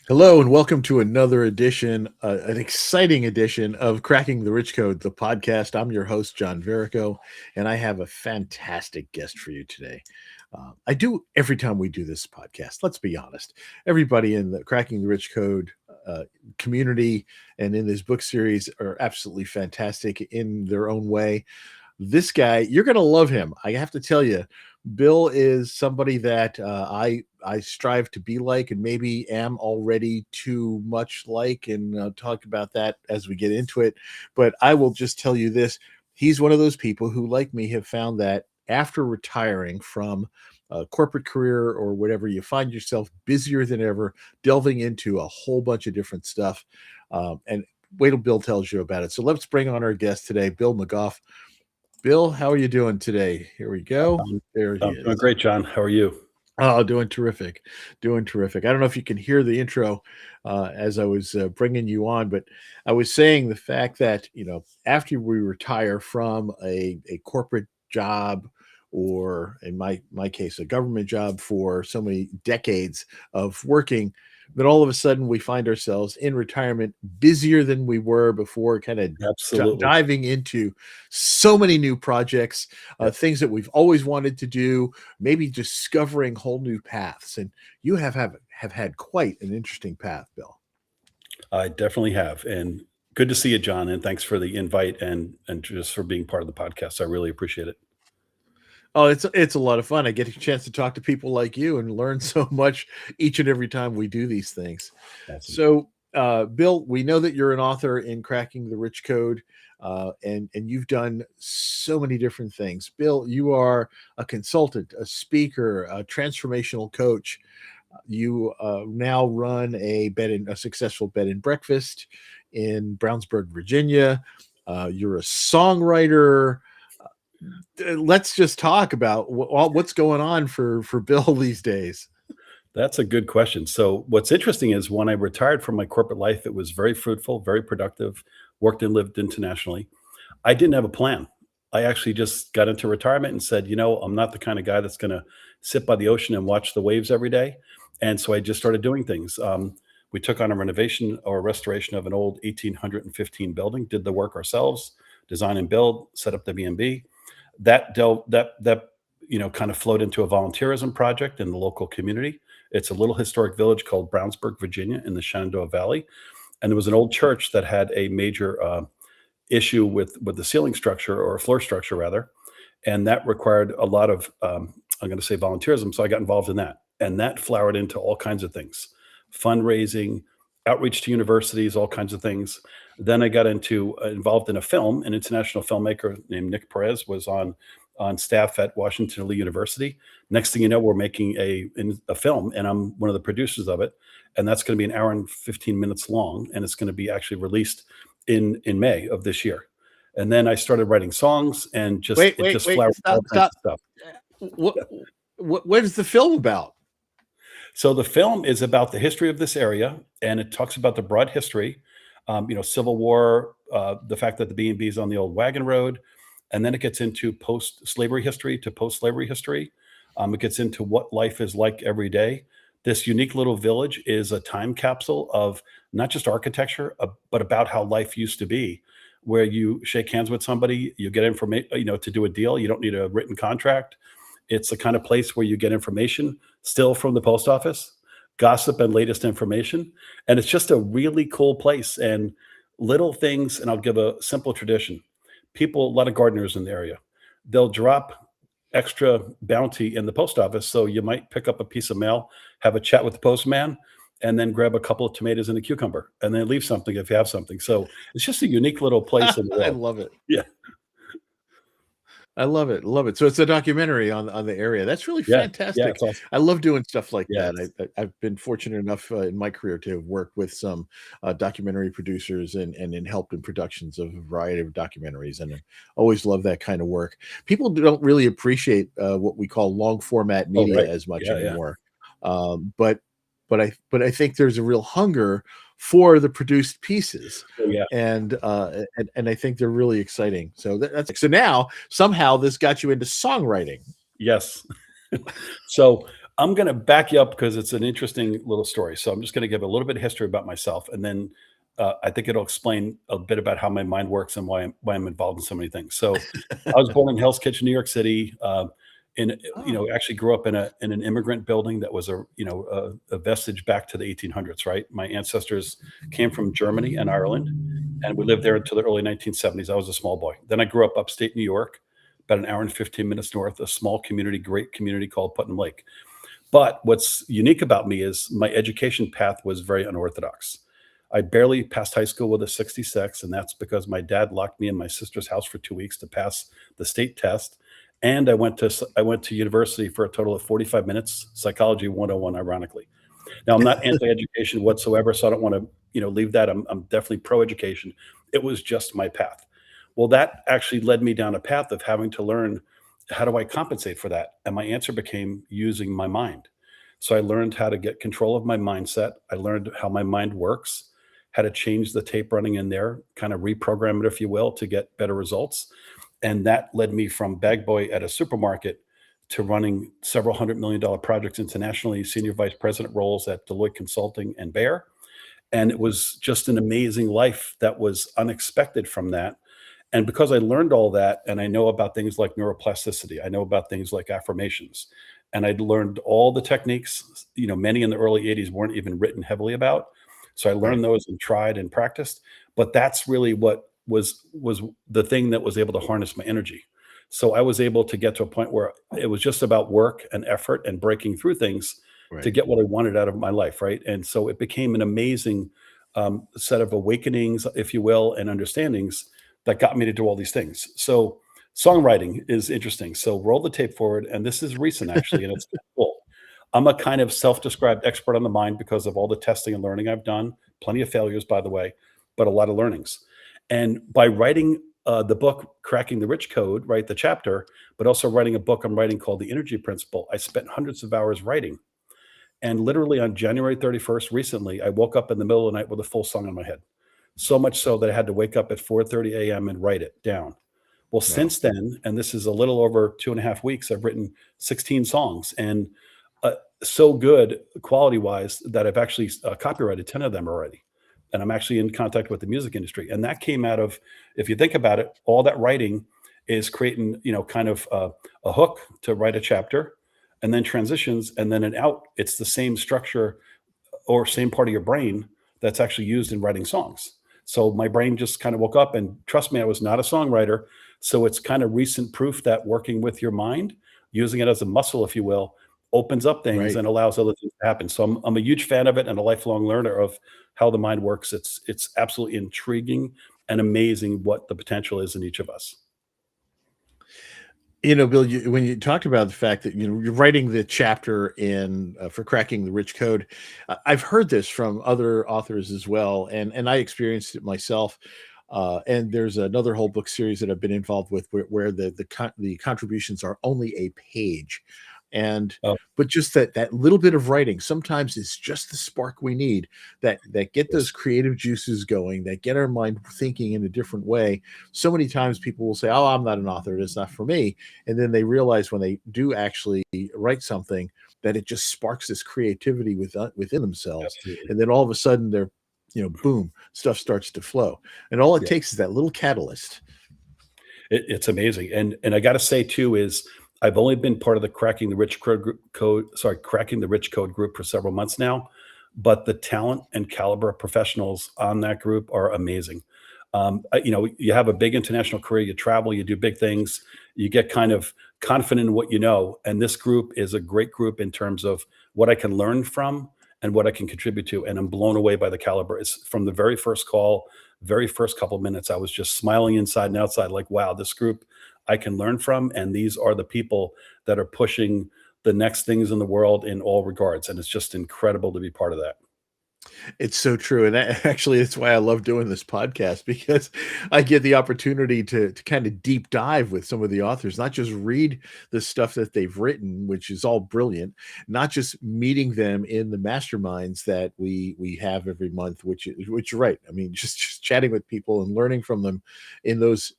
Hello and welcome to another edition, an exciting edition of Cracking the Rich Code, the podcast. I'm your host, John Verico, and I have a fantastic guest for you today. I do every time we do this podcast, let's be honest. Everybody in the Cracking the Rich Code community and in this book series are absolutely fantastic in their own way. This guy, you're going to love him. I have to tell you, Bill is somebody that I strive to be like, and maybe am already too much like, and talk about that as we get into it. But I will just tell you this: he's one of those people who, like me, have found that after retiring from a corporate career or whatever, you find yourself busier than ever, delving into a whole bunch of different stuff. And wait till Bill tells you about it. So let's bring on our guest today, Bill McGough. Bill, how are you doing today? Here we go. There he I'm doing is. great, John. How are you? Oh, doing terrific. Doing terrific. I don't know if you can hear the intro as I was bringing you on, but I was saying the fact that, after we retire from a corporate job, or in my case, a government job for so many decades of working, then all of a sudden we find ourselves in retirement busier than we were before, kind of Absolutely. diving into so many new projects, Yeah, things that we've always wanted to do, maybe discovering whole new paths. And you have had quite an interesting path, Bill. I definitely have. And good to see you, John. And thanks for the invite and just for being part of the podcast. I really appreciate it. Oh, it's a lot of fun. I get a chance to talk to people like you and learn so much each and every time we do these things. Awesome. So, Bill, we know that you're an author in Cracking the Rich Code, and you've done so many different things. Bill, you are a consultant, a speaker, a transformational coach. You now run a successful bed and breakfast in Brownsburg, Virginia. You're a songwriter. Let's just talk about what's going on for Bill these days. That's a good question. So, what's interesting is when I retired from my corporate life, it was very fruitful, very productive, worked and lived internationally. I didn't have a plan. I actually just got into retirement and said, I'm not the kind of guy that's going to sit by the ocean and watch the waves every day. And so I just started doing things. We took on a renovation or restoration of an old 1815 building, did the work ourselves, design and build, set up the B&B. That kind of flowed into a volunteerism project in the local community. It's a little historic village called Brownsburg, Virginia, in the Shenandoah Valley, and there was an old church that had a major issue with the ceiling structure, or floor structure rather, and that required a lot of I'm going to say volunteerism. So I got involved in that, and that flowered into all kinds of things: fundraising, outreach to universities, all kinds of things. Then I got involved in a film. An international filmmaker named Nick Perez was on staff at Washington Lee University. Next thing you know, we're making a film, and I'm one of the producers of it. And that's going to be an hour and 15 minutes long, and it's going to be actually released in May of this year. And then I started writing songs, and Wait, it wait, just wait! flowered all Stop, kinds stop. of stuff. What what is the film about? So the film is about the history of this area, and it talks about the broad history, Civil War, the fact that the B&B is on the old wagon road, and then it gets into post-slavery history to post-slavery history. It gets into what life is like every day. This unique little village is a time capsule of not just architecture, but about how life used to be, where you shake hands with somebody, you get information, to do a deal. You don't need a written contract. It's the kind of place where you get information still from the post office, gossip and latest information. And it's just a really cool place, and little things. And I'll give a simple tradition. People, a lot of gardeners in the area, they'll drop extra bounty in the post office. So you might pick up a piece of mail, have a chat with the postman, and then grab a couple of tomatoes and a cucumber, and then leave something if you have something. So it's just a unique little place in the I world. love it. Yeah. I love it. Love it. So it's a documentary on the area. That's really Yeah. Yeah. fantastic. It's awesome. I love doing stuff like Yeah. that. I've been fortunate enough in my career to have worked with some documentary producers and helped in productions of a variety of documentaries, and I always love that kind of work. People don't really appreciate what we call long format Oh, media right. as much Yeah. Yeah. anymore, but I think there's a real hunger for the produced pieces, Oh, yeah. and I think they're really exciting. So so now somehow this got you into songwriting. Yes. So I'm going to back you up because it's an interesting little story. So I'm just going to give a little bit of history about myself, and then I think it'll explain a bit about how my mind works and why I'm involved in so many things. So I was born in Hell's Kitchen, New York City. In Oh, actually grew up in an immigrant building that was a vestige back to the 1800s. Right, my ancestors came from Germany and Ireland, and we lived there until the early 1970s. I was a small boy. Then I grew up upstate New York, about an hour and 15 minutes north, a small community, great community called Putnam Lake. But what's unique about me is my education path was very unorthodox. I barely passed high school with a 66, and that's because my dad locked me in my sister's house for 2 weeks to pass the state test. And I went to university for a total of 45 minutes, psychology 101, ironically. Now, I'm not anti-education whatsoever, so I don't want to, leave that. I'm definitely pro-education. It was just my path. Well, that actually led me down a path of having to learn, how do I compensate for that? And my answer became using my mind. So I learned how to get control of my mindset. I learned how my mind works, how to change the tape running in there, kind of reprogram it, if you will, to get better results. And that led me from bag boy at a supermarket to running several $100 million projects internationally, senior vice president roles at Deloitte Consulting and Bayer. And it was just an amazing life that was unexpected from that. And because I learned all that, and I know about things like neuroplasticity, I know about things like affirmations, and I'd learned all the techniques, many in the early 80s weren't even written heavily about. So I right, learned those and tried and practiced. But that's really what was the thing that was able to harness my energy. So I was able to get to a point where it was just about work and effort and breaking through things to right. get what I wanted out of my life, right? And so it became an amazing set of awakenings, if you will, and understandings that got me to do all these things. So songwriting is interesting. So roll the tape forward, and this is recent actually, and it's cool. I'm a kind of self-described expert on the mind because of all the testing and learning I've done. Plenty of failures, by the way, but a lot of learnings. And by writing the book "Cracking the Rich Code," right, the chapter, but also writing a book I'm writing called "The Energy Principle," I spent hundreds of hours writing. And literally on January 31st, recently, I woke up in the middle of the night with a full song in my head. So much so that I had to wake up at 4:30 a.m. and write it down. Well, Wow. since then, and this is a little over 2.5 weeks, I've written 16 songs, and so good quality wise that I've actually copyrighted 10 of them already. And I'm actually in contact with the music industry. And that came out of, if you think about it, all that writing is creating, kind of a hook to write a chapter, and then transitions, and then an out. It's the same structure or same part of your brain that's actually used in writing songs. So my brain just kind of woke up, and trust me, I was not a songwriter. So it's kind of recent proof that working with your mind, using it as a muscle, if you will, opens up things Right. and allows other things to happen. So I'm a huge fan of it and a lifelong learner of how the mind works. It's absolutely intriguing and amazing what the potential is in each of us. Bill, when you talked about the fact that you're writing the chapter in for cracking the rich code, I've heard this from other authors as well, and I experienced it myself. And there's another whole book series that I've been involved with where the contributions are only a page, and Oh, but just that little bit of writing sometimes is just the spark we need that get those yes, creative juices going, that get our mind thinking in a different way. So many times people will say, "Oh, I'm not an author; it's not for me," and then they realize when they do actually write something that it just sparks this creativity within themselves, absolutely. and then all of a sudden they're boom, stuff starts to flow, and all it Yeah. takes is that little catalyst. It's amazing, and I gotta say too is I've only been part of the Cracking the Rich Code group for several months now, but the talent and caliber of professionals on that group are amazing. You have a big international career, you travel, you do big things, you get kind of confident in what you know, and this group is a great group in terms of what I can learn from and what I can contribute to, and I'm blown away by the caliber. It's from the very first call, very first couple of minutes, I was just smiling inside and outside, like, wow, this group I can learn from. And these are the people that are pushing the next things in the world in all regards. And it's just incredible to be part of that. It's so true, and actually, it's why I love doing this podcast because I get the opportunity to kind of deep dive with some of the authors, not just read the stuff that they've written, which is all brilliant, not just meeting them in the masterminds that we have every month, which you're right. I mean, just chatting with people and learning from them in those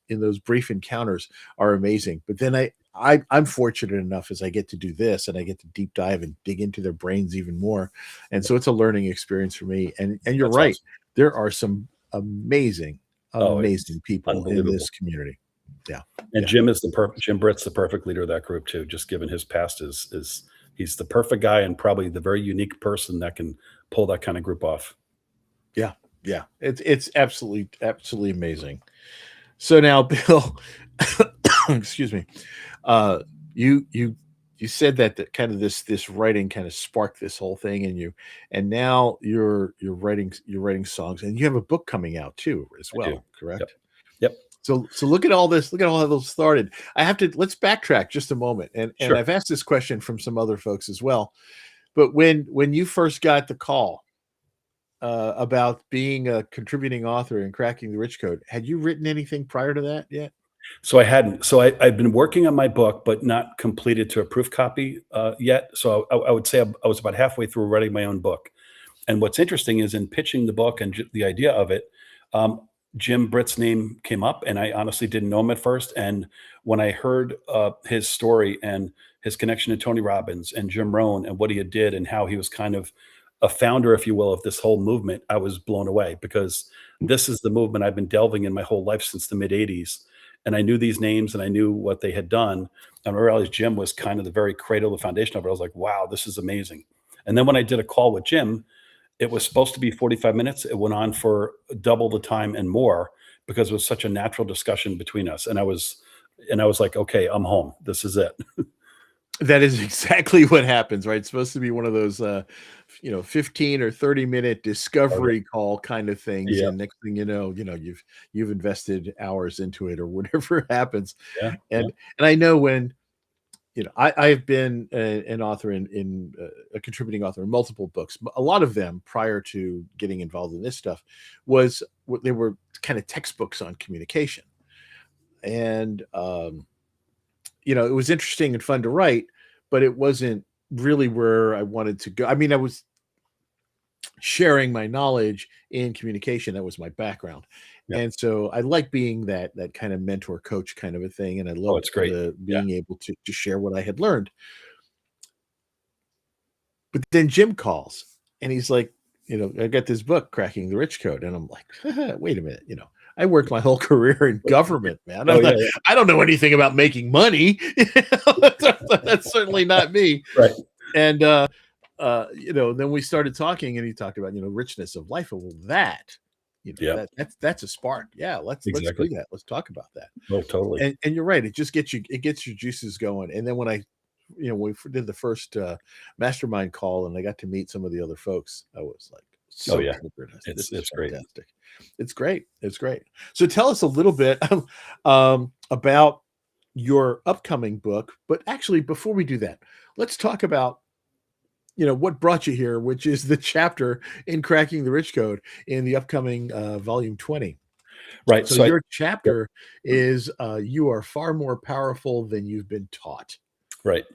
brief encounters are amazing. But then I'm fortunate enough as I get to do this and I get to deep dive and dig into their brains even more, and so it's a learning experience for me. And you're That's right, awesome. there are some amazing, Oh, it's amazing people in unbelievable. this community. Yeah, And yeah, Jim Britt's the perfect leader of that group too, just given his past is he's the perfect guy and probably the very unique person that can pull that kind of group off. yeah, yeah. It's absolutely amazing. So now, Bill, excuse me. Uh, you you said that kind of this writing kind of sparked this whole thing in you, and now you're writing songs, and you have a book coming out too as I do. well, Yep. correct? Yep. So look at all this. Look at all how those started. Let's backtrack just a moment, and Sure. I've asked this question from some other folks as well. But when you first got the call about being a contributing author and cracking the rich code, had you written anything prior to that yet? So I hadn't. So I've been working on my book, but not completed to a proof copy yet. So I would say I was about halfway through writing my own book. And what's interesting is in pitching the book and the idea of it, um, Jim Britt's name came up, and I honestly didn't know him at first. And when I heard his story and his connection to Tony Robbins and Jim Rohn and what he had did and how he was kind of a founder, if you will, of this whole movement, I was blown away because this is the movement I've been delving in my whole life since the mid '80s. And I knew these names and I knew what they had done. And I realized Jim was kind of the very cradle, the foundation of it. I was like, wow, this is amazing. And then when I did a call with Jim, it was supposed to be 45 minutes. It went on for double the time and more because it was such a natural discussion between us. And I was like, okay, I'm home. This is it. That is exactly what happens, right? It's supposed to be one of those, 15 or 30-minute Okay. discovery call kind of things, Yeah. and next thing you've invested hours into it or whatever happens. Yeah. Yeah. And I know when, I've been an author a contributing author in multiple books. But a lot of them prior to getting involved in this stuff they were kind of textbooks on communication. And it was interesting and fun to write, but it wasn't really where I wanted to go. I mean, I was sharing my knowledge in communication. That was my background. Yeah. And so I like being that kind of mentor coach kind of a thing. And I Oh, loved it's great. the Yeah. being able to share what I had learned. But then Jim calls and he's like, I got this book, Cracking the Rich Code. And I'm like, wait a minute, I worked my whole career in government, man. Oh, yeah. Yeah. I don't know anything about making money. That's certainly not me. Right. And then we started talking, and he talked about richness of life. And well, Yeah. that's a spark. Yeah, let's do Exactly. that. Let's talk about that. Oh, totally. And you're right. It gets your juices going. And then when we did the first mastermind call, and I got to meet some of the other folks, I was like Oh, so yeah. triggered. It's This is it's great. fantastic. It's great. It's great. So tell us a little bit about your upcoming book. But actually, before we do that, let's talk about what brought you here, which is the chapter in Cracking the Rich Code in the upcoming volume 20. Right. So So I your Yep. chapter is you are far more powerful than you've been taught. Right.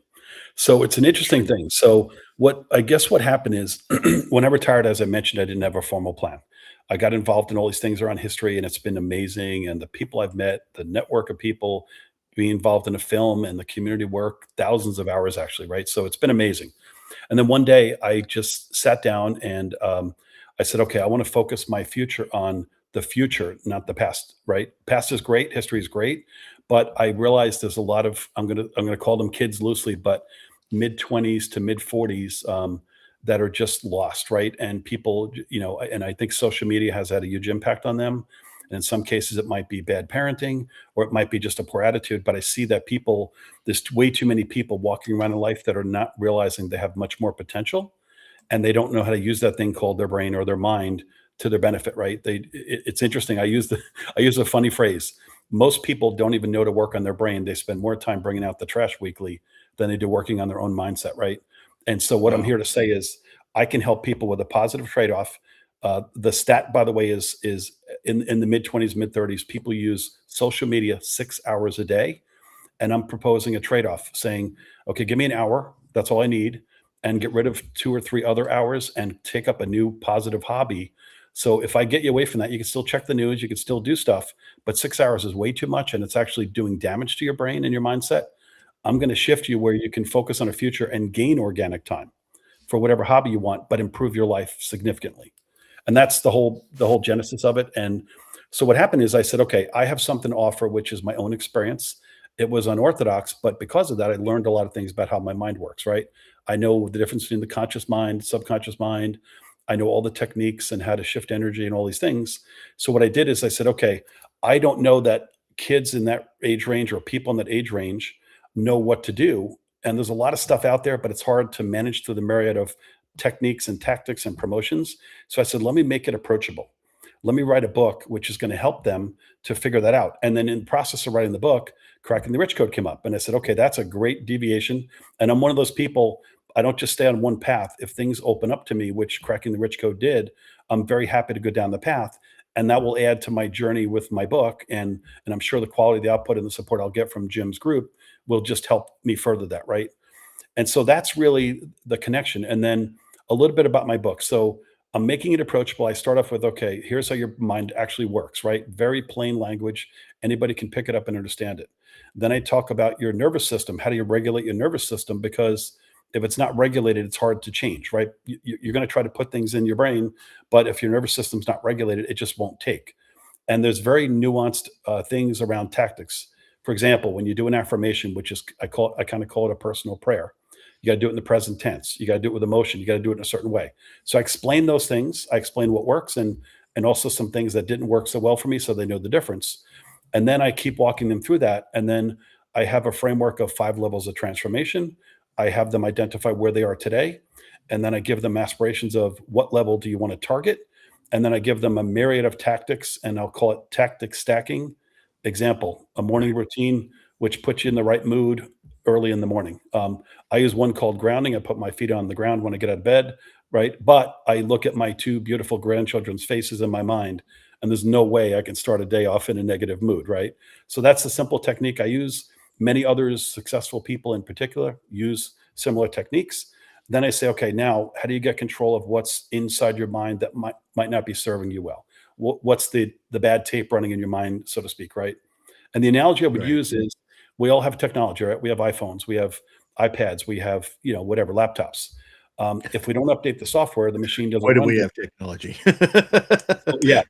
So it's an interesting Intriguing. thing. So what happened is when I retired, as I mentioned, I didn't have a formal plan. I got involved in all these things around history and it's been amazing. And the people I've met, the network of people being involved in a film and the community work, thousands of hours actually, right? So it's been amazing. And then one day I just sat down and I said, okay, I want to focus my future on the future, not the past, right? Past is great, history is great, but I realized there's a lot of I'm gonna call them kids loosely, but mid 20s to mid 40s that are just lost, right? And people, and I think social media has had a huge impact on them. And in some cases, it might be bad parenting, or it might be just a poor attitude. But I see that there's way too many people walking around in life that are not realizing they have much more potential, and they don't know how to use that thing called their brain or their mind to their benefit, right? It's interesting. I use a funny phrase. Most people don't even know to work on their brain. They spend more time bringing out the trash weekly than they do working on their own mindset, right? And so what I'm Wow. here to say is I can help people with a positive trade-off. The stat, by the way, is in the mid 20s, mid 30s, people use social media 6 hours a day, and I'm proposing a trade-off saying, okay, give me an hour. That's all I need. And get rid of 2 or 3 other hours and take up a new positive hobby. So if I get you away from that, you can still check the news, you can still do stuff, but 6 hours is way too much and it's actually doing damage to your brain and your mindset. I'm going to shift you where you can focus on a future and gain organic time for whatever hobby you want, but improve your life significantly. And that's the whole genesis of it. And so what happened is I said, okay, I have something to offer, which is my own experience. It was unorthodox, but because of that, I learned a lot of things about how my mind works, right? I know the difference between the conscious mind, subconscious mind. I know all the techniques and how to shift energy and all these things. So what I did is I said, okay, I don't know that kids in that age range or people in that age range know what to do. And there's a lot of stuff out there, but it's hard to manage through the myriad of techniques and tactics and promotions. So I said, let me make it approachable. Let me write a book which is going to help them to figure that out. And then in the process of writing the book, Cracking the Rich Code came up. And I said, okay, that's a great deviation. And I'm one of those people, I don't just stay on one path. If things open up to me, which Cracking the Rich Code did, I'm very happy to go down the path. And that will add to my journey with my book. And I'm sure the quality of the output and the support I'll get from Jim's group will just help me further that, right? And so that's really the connection. And then a little bit about my book. So I'm making it approachable. I start off with, okay, here's how your mind actually works, right? Very plain language. Anybody can pick it up and understand it. Then I talk about your nervous system. How do you regulate your nervous system? Because if it's not regulated, it's hard to change, right? You're going to try to put things in your brain, but if your nervous system's not regulated, it just won't take. And there's very nuanced things around tactics. For example, when you do an affirmation, which is I kind of call it a personal prayer. You got to do it in the present tense. You got to do it with emotion. You got to do it in a certain way. So I explain those things. I explain what works and also some things that didn't work so well for me, so they know the difference. And then I keep walking them through that. And then I have a framework of 5 levels of transformation. I have them identify where they are today. And then I give them aspirations of what level do you want to target. And then I give them a myriad of tactics, and I'll call it tactic stacking. Example, a morning routine which puts you in the right mood early in the morning. I use one called grounding. I put my feet on the ground when I get out of bed, right? But I look at my 2 beautiful grandchildren's faces in my mind, and there's no way I can start a day off in a negative mood, right? So that's a simple technique I use. Many others, successful people in particular, use similar techniques. Then I say, okay, now how do you get control of what's inside your mind that might not be serving you well? What's the bad tape running in your mind, so to speak, right? And the analogy I would Right. use is we all have technology, right? We have iPhones, we have iPads, we have, whatever, laptops. If we don't update the software, the machine doesn't Boy, do run we good. have technology. So, yeah.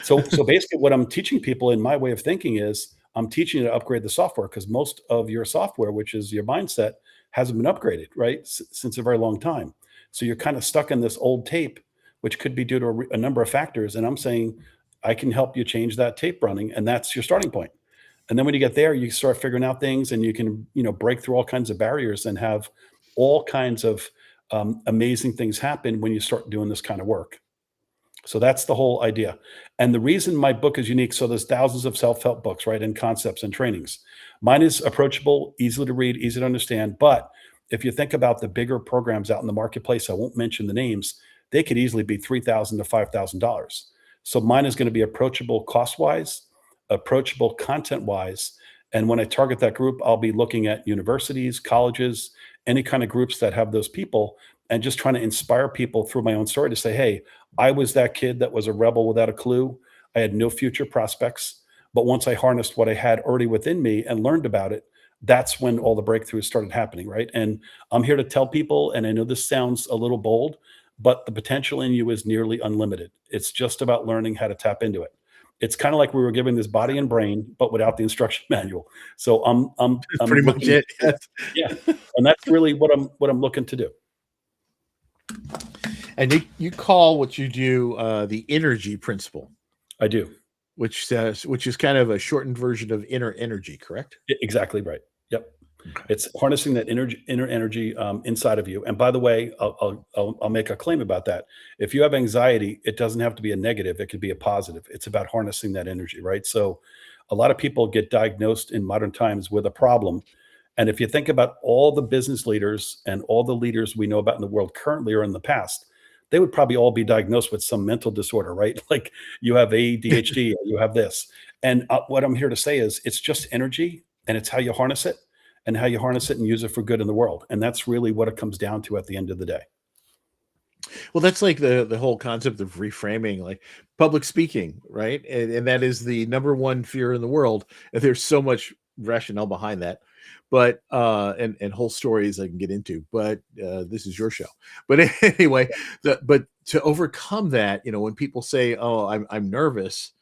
So basically what I'm teaching people in my way of thinking is I'm teaching you to upgrade the software because most of your software, which is your mindset, hasn't been upgraded, right? Since a very long time. So you're kind of stuck in this old tape, which could be due to a number of factors. And I'm saying I can help you change that tape running, and that's your starting point. And then when you get there, you start figuring out things, and you can, break through all kinds of barriers and have all kinds of amazing things happen when you start doing this kind of work. So that's the whole idea. And the reason my book is unique, so there's thousands of self-help books, right? And concepts and trainings. Mine is approachable, easy to read, easy to understand. But if you think about the bigger programs out in the marketplace, I won't mention the names, they could easily be $3,000 to $5,000. So mine is going to be approachable cost-wise, approachable content-wise. And when I target that group, I'll be looking at universities, colleges, any kind of groups that have those people, and just trying to inspire people through my own story to say, hey, I was that kid that was a rebel without a clue. I had no future prospects. But once I harnessed what I had already within me and learned about it, that's when all the breakthroughs started happening, right? And I'm here to tell people, and I know this sounds a little bold, but the potential in you is nearly unlimited. It's just about learning how to tap into it. It's kind of like we were given this body and brain, but without the instruction manual. So I'm Pretty much looking, it. Yes. yeah, and that's really what I'm looking to do. And you call what you do the energy principle, I do. which is kind of a shortened version of inner energy, correct? Exactly right. Yep. Okay. It's harnessing that inner energy inside of you. And by the way, I'll make a claim about that. If you have anxiety, it doesn't have to be a negative. It could be a positive. It's about harnessing that energy, right? So a lot of people get diagnosed in modern times with a problem. And if you think about all the business leaders and all the leaders we know about in the world currently or in the past, they would probably all be diagnosed with some mental disorder, right? Like you have ADHD, or you have this. And what I'm here to say is it's just energy, and it's how you harness it and how you harness it and use it for good in the world. And that's really what it comes down to at the end of the day. Well, that's like the whole concept of reframing, like public speaking, right? And that is the number one fear in the world. And there's so much rationale behind that. but and whole stories I can get into, but this is your show. But anyway, but to overcome that, when people say, "Oh, I'm nervous,"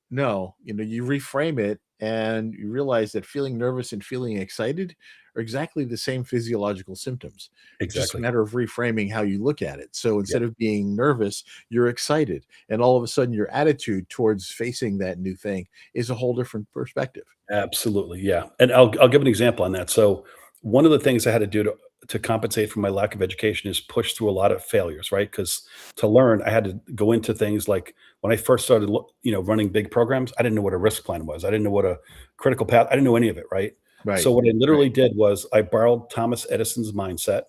no, you reframe it and you realize that feeling nervous and feeling excited are exactly the same physiological symptoms. It's just a Exactly. matter of reframing how you look at it. So Yeah. instead of being nervous, you're excited. And all of a sudden, your attitude towards facing that new thing is a whole different perspective. Absolutely, yeah, and I'll give an example on that. So, one of the things I had to do to compensate for my lack of education is push through a lot of failures, right? Because to learn, I had to go into things like when I first started, running big programs, I didn't know what a risk plan was. I didn't know what a critical path. I didn't know any of it, right? So Right. what I Right. literally did was I borrowed Thomas Edison's mindset,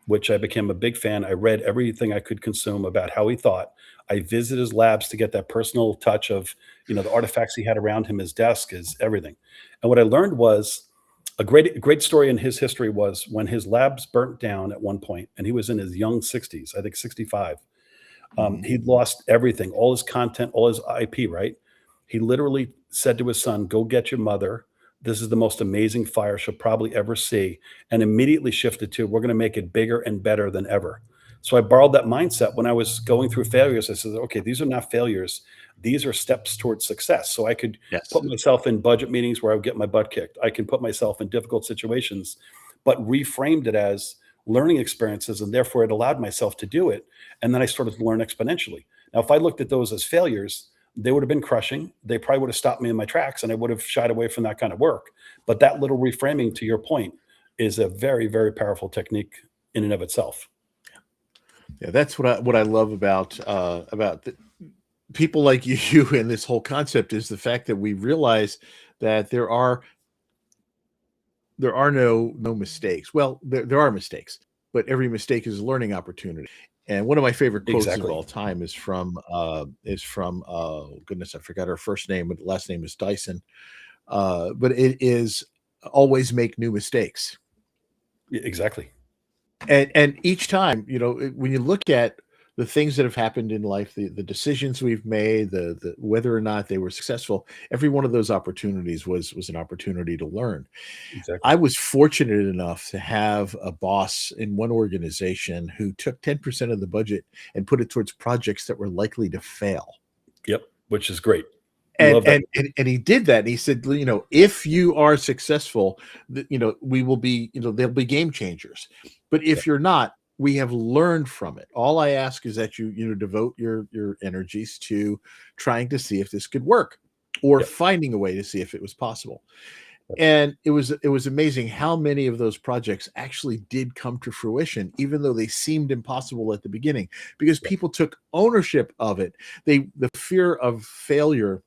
which I became a big fan. I read everything I could consume about how he thought. I visited his labs to get that personal touch of, the artifacts he had around him, his desk, his everything. And what I learned was a great story in his history was when his labs burnt down at one point, and he was in his young 60s, I think 65. Mhm. He'd lost everything, all his content, all his IP, right? He literally said to his son, "Go get your mother. This is the most amazing fire she'll probably ever see." And immediately shifted to, "We're going to make it bigger and better than ever." So I borrowed that mindset when I was going through failures. I said, "Okay, these are not failures. These are steps towards success." So I could Yes. put myself in budget meetings where I would get my butt kicked. I can put myself in difficult situations, but reframed it as learning experiences. And therefore, it allowed myself to do it, and then I started to learn exponentially. Now, if I looked at those as failures, they would have been crushing. They probably would have stopped me in my tracks and I would have shied away from that kind of work. But that little reframing, to your point, is a very, very powerful technique in and of itself. Yeah, that's what I love about people like you and this whole concept is the fact that we realize that there are no mistakes. Well, there are mistakes, but every mistake is a learning opportunity. And one of my favorite quotes of Exactly. all time is from goodness, I forgot her first name, but the last name is Dyson. But it is always make new mistakes. Exactly. And each time, when you look at the things that have happened in life, the decisions we've made, the whether or not they were successful, every one of those opportunities was an opportunity to learn. Exactly. I was fortunate enough to have a boss in one organization who took 10% of the budget and put it towards projects that were likely to fail. Yep. Which is great. And Love that. and and, and he did that. And he said, if you are successful, we will be, they'll be game changers. But Yep. if you're not, we have learned from it. All I ask is that you devote your energies to trying to see if this could work or Yep. finding a way to see if it was possible. Yep. And it was amazing how many of those projects actually did come to fruition, even though they seemed impossible at the beginning, because Yep. people took ownership of it. The fear of failure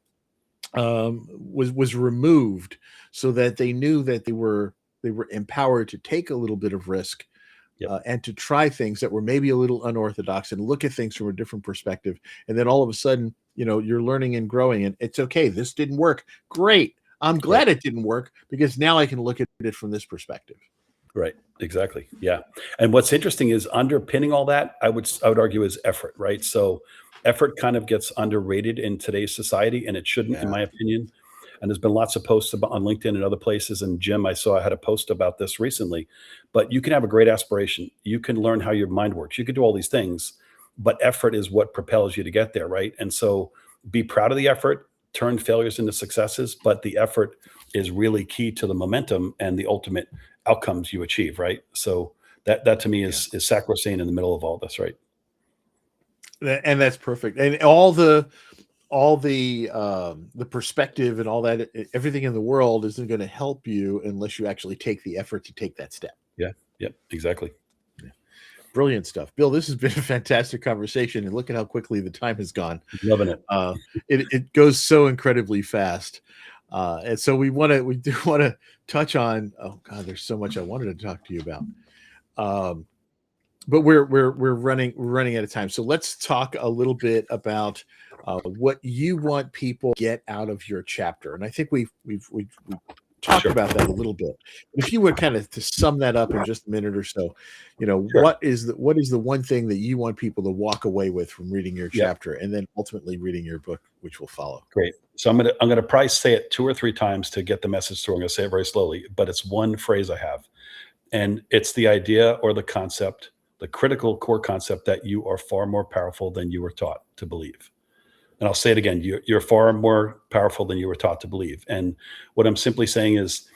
was removed, so that they knew that they were empowered to take a little bit of risk, Yep. and to try things that were maybe a little unorthodox and look at things from a different perspective. And then all of a sudden, you're learning and growing, and it's okay. This didn't work. Great. I'm Right. glad it didn't work because now I can look at it from this perspective. Right. Exactly. Yeah. And what's interesting is underpinning all that, I would argue is effort, right? So effort kind of gets underrated in today's society, and it shouldn't, in Yeah. my opinion. And there's been lots of posts about on LinkedIn and other places. And Jim, I saw I had a post about this recently. But you can have a great aspiration. You can learn how your mind works. You can do all these things, but effort is what propels you to get there, right? And so be proud of the effort, turn failures into successes, but the effort is really key to the momentum and the ultimate outcomes you achieve, right? So that to me Yeah. is sacrosanct in the middle of all this, right? And that's perfect. And all the perspective and all that, everything in the world isn't going to help you unless you actually take the effort to take that step. Yeah. Yep. Exactly. Yeah. Brilliant stuff, Bill. This has been a fantastic conversation, and look at how quickly the time has gone. Loving it. uh it goes so incredibly fast. And so we do want to touch on, oh god, there's so much I wanted to talk to you about. um but we're running out of time, so let's talk a little bit about what you want people to get out of your chapter. And I think we've talked Sure. about that a little bit. If you would kind of to sum that up in just a minute or so, Sure. what is the one thing that you want people to walk away with from reading your Yep. chapter and then ultimately reading your book, which will follow? Great. So I'm gonna probably say it 2 or 3 times to get the message through. I'm gonna say it very slowly, but it's one phrase I have, and it's the idea or the concept, the critical core concept that you are far more powerful than you were taught to believe. And I'll say it again, you're far more powerful than you were taught to believe. And what I'm simply saying is,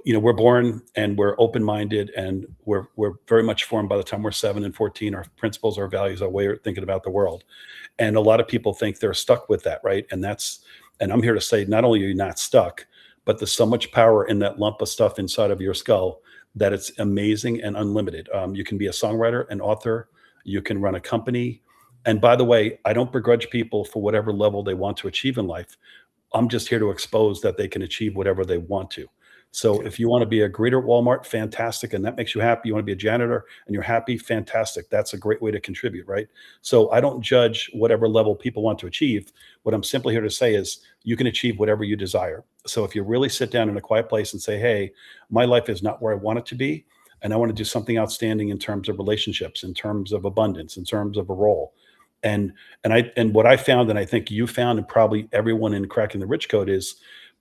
we're born and we're open-minded and we're very much formed by the time we're 7 and 14. Our principles, our values, our way of thinking about the world. And a lot of people think they're stuck with that, right? And I'm here to say, not only are you not stuck, but there's so much power in that lump of stuff inside of your skull that it's amazing and unlimited. You can be a songwriter, an author, you can run a company. And by the way, I don't begrudge people for whatever level they want to achieve in life. I'm just here to expose that they can achieve whatever they want to. So Okay. if you want to be a greeter at Walmart, fantastic, and that makes you happy. You want to be a janitor and you're happy, fantastic. That's a great way to contribute, right? So I don't judge whatever level people want to achieve. What I'm simply here to say is you can achieve whatever you desire. So if you really sit down in a quiet place and say, hey, my life is not where I want it to be, and I want to do something outstanding in terms of relationships, in terms of abundance, in terms of a role. And what I found, and I think you found, and probably everyone in Cracking the Rich Code, is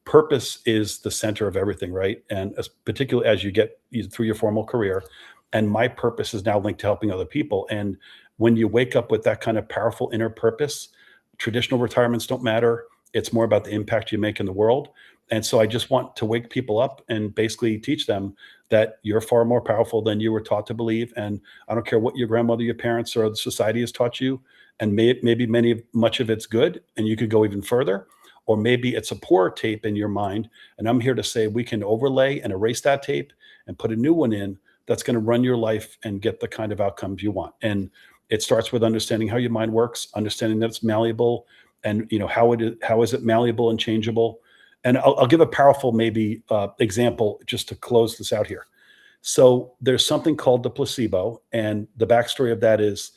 purpose is the center of everything, right? And particularly as you get through your formal career, and my purpose is now linked to helping other people. And when you wake up with that kind of powerful inner purpose, traditional retirements don't matter. It's more about the impact you make in the world. And so I just want to wake people up and basically teach them that you're far more powerful than you were taught to believe. And I don't care what your grandmother, your parents, or the society has taught you. And maybe much of it's good, and you could go even further, or maybe it's a poor tape in your mind. And I'm here to say we can overlay and erase that tape and put a new one in that's going to run your life and get the kind of outcomes you want. And it starts with understanding how your mind works, understanding that it's malleable, and how is it malleable and changeable. And I'll give a powerful maybe example just to close this out here. So there's something called the placebo, and the backstory of that is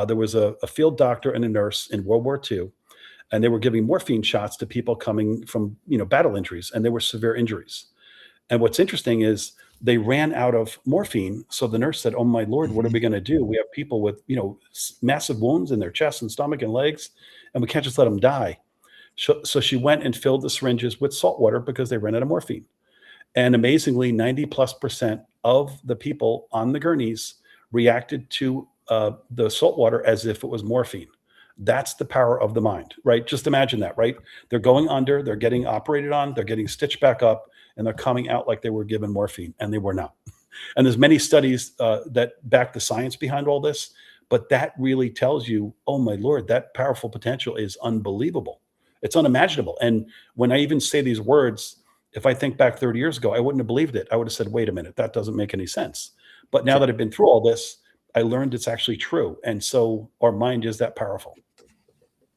there was a field doctor and a nurse in World War II, and they were giving morphine shots to people coming from battle injuries, and they were severe injuries. And what's interesting is they ran out of morphine. So the nurse said, "Oh my Lord, what are Mhm. we going to do? We have people with massive wounds in their chest and stomach and legs, and we can't just let them die." So she went and filled the syringes with salt water because they ran out of morphine. And amazingly, 90+% of the people on the gurneys reacted to the salt water as if it was morphine. That's the power of the mind, right? Just imagine that, right? They're going under, they're getting operated on, they're getting stitched back up, and they're coming out like they were given morphine, and they were not. And there's many studies that back the science behind all this, but that really tells you, oh my Lord, that powerful potential is unbelievable. It's unimaginable. And when I even say these words, if I think back 30 years ago, I wouldn't have believed it. I would have said, wait a minute, that doesn't make any sense. But now Sure. that I've been through all this, I learned it's actually true. And so our mind is that powerful.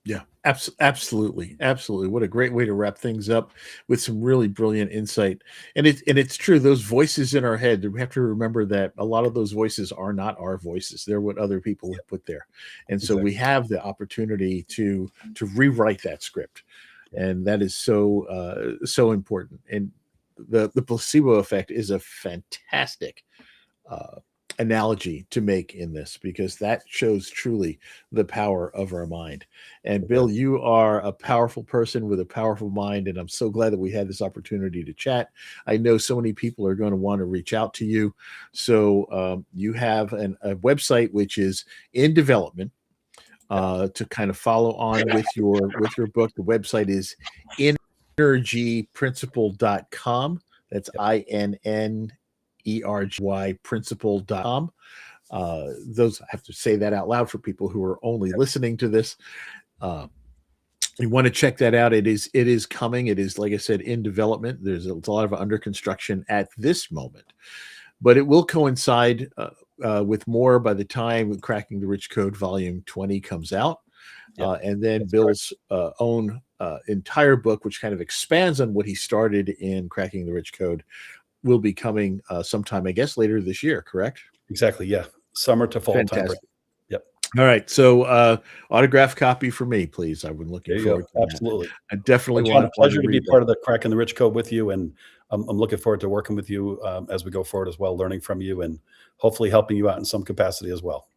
Yeah, absolutely, absolutely. What a great way to wrap things up with some really brilliant insight. And it's true. Those voices in our head, we have to remember that a lot of those voices are not our voices. They're what other people have put there, and so we Exactly. have the opportunity to rewrite that script, and that is so important. And the placebo effect is a fantastic uh, analogy to make in this because that shows truly the power of our mind. And It does. Bill, you are a powerful person with a powerful mind, and I'm so glad that we had this opportunity to chat. I know so many people are going to want to reach out to you. So you have a website which is in development Yeah. to kind of follow on with your book. The website is energyprinciple.com. That's Yep. INNERGY principle.com. Those I have to say that out loud for people who are only listening to this. Uh, you want to check that out. It is coming. It is, like I said, in development. It's a lot of under construction at this moment, but it will coincide with more by the time Cracking the Rich Code Volume 20 comes out. Yep. And then That's correct. Bill's own entire book, which kind of expands on what he started in Cracking the Rich Code, will be coming sometime, I guess, later this year, correct? Exactly. Yeah. Summer to fall time frame. Fantastic. Yep. All right. So autograph copy for me, please. I've been looking There you go. forward to that. Absolutely. I definitely Well, John, a want to pleasure to be read that. part of the Cracking the Rich Code with you. And I'm looking forward to working with you as we go forward as well, learning from you and hopefully helping you out in some capacity as well.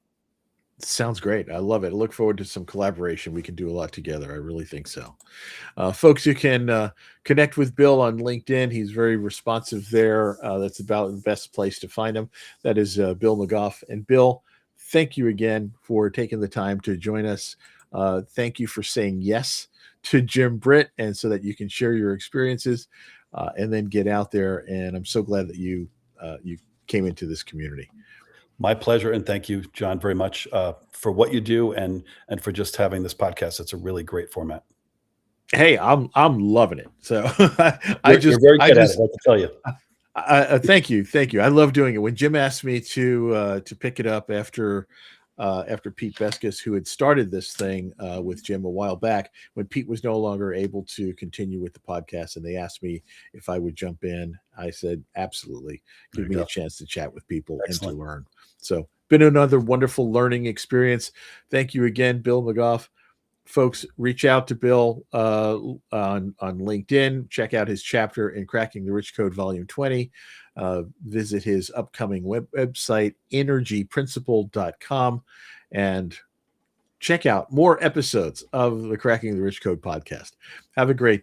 Sounds great. I love it. I look forward to some collaboration. We can do a lot together. I really think so. Folks, you can connect with Bill on LinkedIn. He's very responsive there. That's about the best place to find him. That is Bill McGough. And Bill, thank you again for taking the time to join us. Thank you for saying yes to Jim Britt, and so that you can share your experiences and then get out there. And I'm so glad that you came into this community. My pleasure, and thank you, John, very much for what you do and for just having this podcast. It's a really great format. Hey, I'm loving it. So You're very good at it, I have to tell you. Thank you. I love doing it. When Jim asked me to pick it up after Pete Beskis, who had started this thing with Jim a while back, when Pete was no longer able to continue with the podcast, and they asked me if I would jump in, I said absolutely. Give me a chance to chat with people and to learn. So, been another wonderful learning experience. Thank you again, Bill McGough. Folks, reach out to Bill on LinkedIn. Check out his chapter in Cracking the Rich Code Volume 20. Visit his upcoming website, energyprinciple.com, and check out more episodes of the Cracking the Rich Code podcast. Have a great day.